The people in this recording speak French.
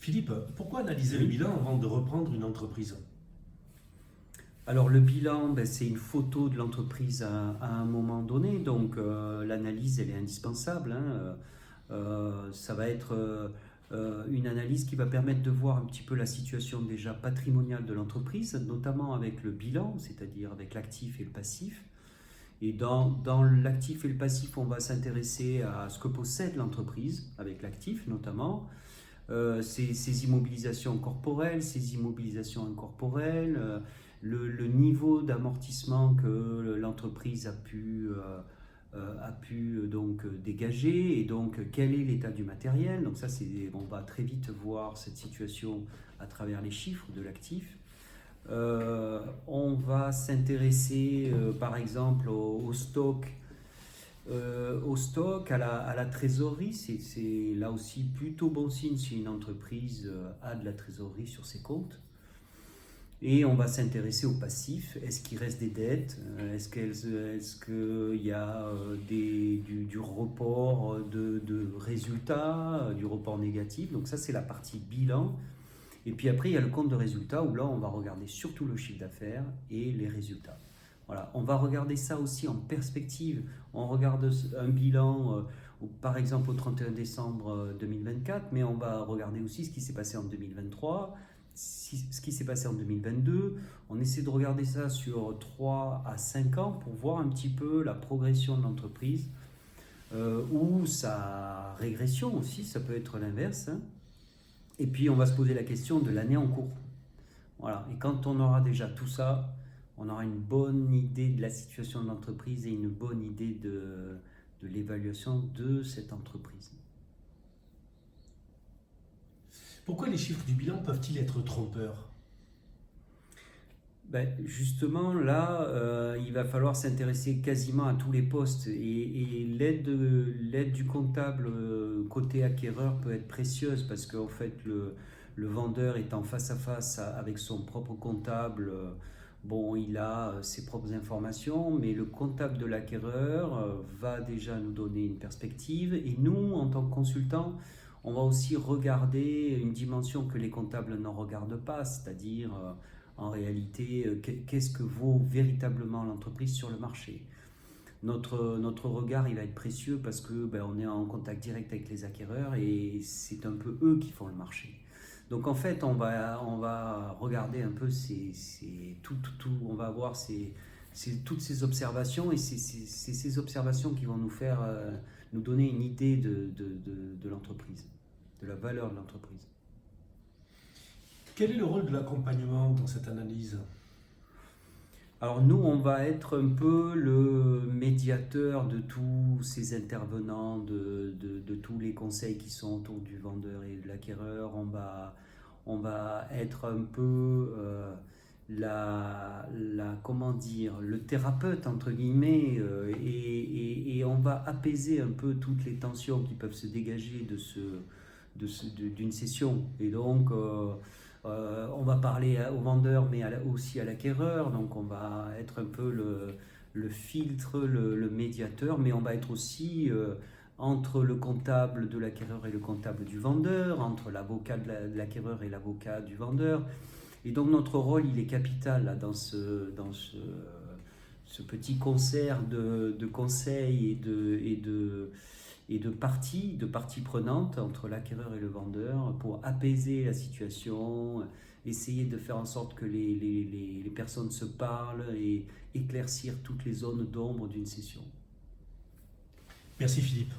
Philippe, pourquoi analyser le bilan avant de reprendre une entreprise? Alors le bilan, c'est une photo de l'entreprise à un moment donné, donc l'analyse elle est indispensable, hein. Ça va être une analyse qui va permettre de voir un petit peu la situation déjà patrimoniale de l'entreprise, notamment avec le bilan, c'est-à-dire avec l'actif et le passif. Et dans l'actif et le passif, on va s'intéresser à ce que possède l'entreprise, avec l'actif notamment, ces immobilisations corporelles, ces immobilisations incorporelles, le niveau d'amortissement que l'entreprise a pu donc dégager, et donc quel est l'état du matériel. Donc ça, on va très vite voir cette situation à travers les chiffres de l'actif. On va s'intéresser par exemple au stock, à la trésorerie. C'est là aussi plutôt bon signe si une entreprise a de la trésorerie sur ses comptes. Et on va s'intéresser au passif. Est-ce qu'il reste des dettes? Est-ce qu'il y a du report de résultats, du report négatif? Donc ça, c'est la partie bilan. Et puis après, il y a le compte de résultats où là, on va regarder surtout le chiffre d'affaires et les résultats. Voilà, on va regarder ça aussi en perspective. On regarde un bilan, par exemple, au 31 décembre 2024, mais on va regarder aussi ce qui s'est passé en 2023, ce qui s'est passé en 2022. On essaie de regarder ça sur 3 à 5 ans pour voir un petit peu la progression de l'entreprise, ou sa régression aussi, ça peut être l'inverse, hein. Et puis on va se poser la question de l'année en cours. Voilà. Et quand on aura déjà tout ça, on aura une bonne idée de la situation de l'entreprise et une bonne idée de l'évaluation de cette entreprise. Pourquoi les chiffres du bilan peuvent-ils être trompeurs? Justement, là, il va falloir s'intéresser quasiment à tous les postes, et l'aide du comptable côté acquéreur peut être précieuse, parce qu'en fait, le vendeur étant face à face avec son propre comptable, bon, il a ses propres informations, mais le comptable de l'acquéreur va déjà nous donner une perspective, et nous, en tant que consultants, on va aussi regarder une dimension que les comptables n'en regardent pas, c'est-à-dire en réalité, qu'est-ce que vaut véritablement l'entreprise sur le marché. Notre regard, il va être précieux parce que on est en contact direct avec les acquéreurs, et c'est un peu eux qui font le marché. Donc en fait, on va regarder un peu on va voir toutes ces observations, et c'est ces observations qui vont nous donner une idée de l'entreprise, de la valeur de l'entreprise. Quel est le rôle de l'accompagnement dans cette analyse? Alors nous, on va être un peu le médiateur de tous ces intervenants, de tous les conseils qui sont autour du vendeur et de l'acquéreur. On va être un peu comment dire, le thérapeute entre guillemets, et on va apaiser un peu toutes les tensions qui peuvent se dégager d'une session. Et donc on va parler au vendeur, mais aussi à l'acquéreur. Donc on va être un peu le filtre, le médiateur, mais on va être aussi entre le comptable de l'acquéreur et le comptable du vendeur, entre l'avocat de l'acquéreur et l'avocat du vendeur. Et donc notre rôle, il est capital là, dans ce petit concert de conseils et de parties prenantes entre l'acquéreur et le vendeur, pour apaiser la situation, essayer de faire en sorte que les personnes se parlent et éclaircir toutes les zones d'ombre d'une session. Merci Philippe.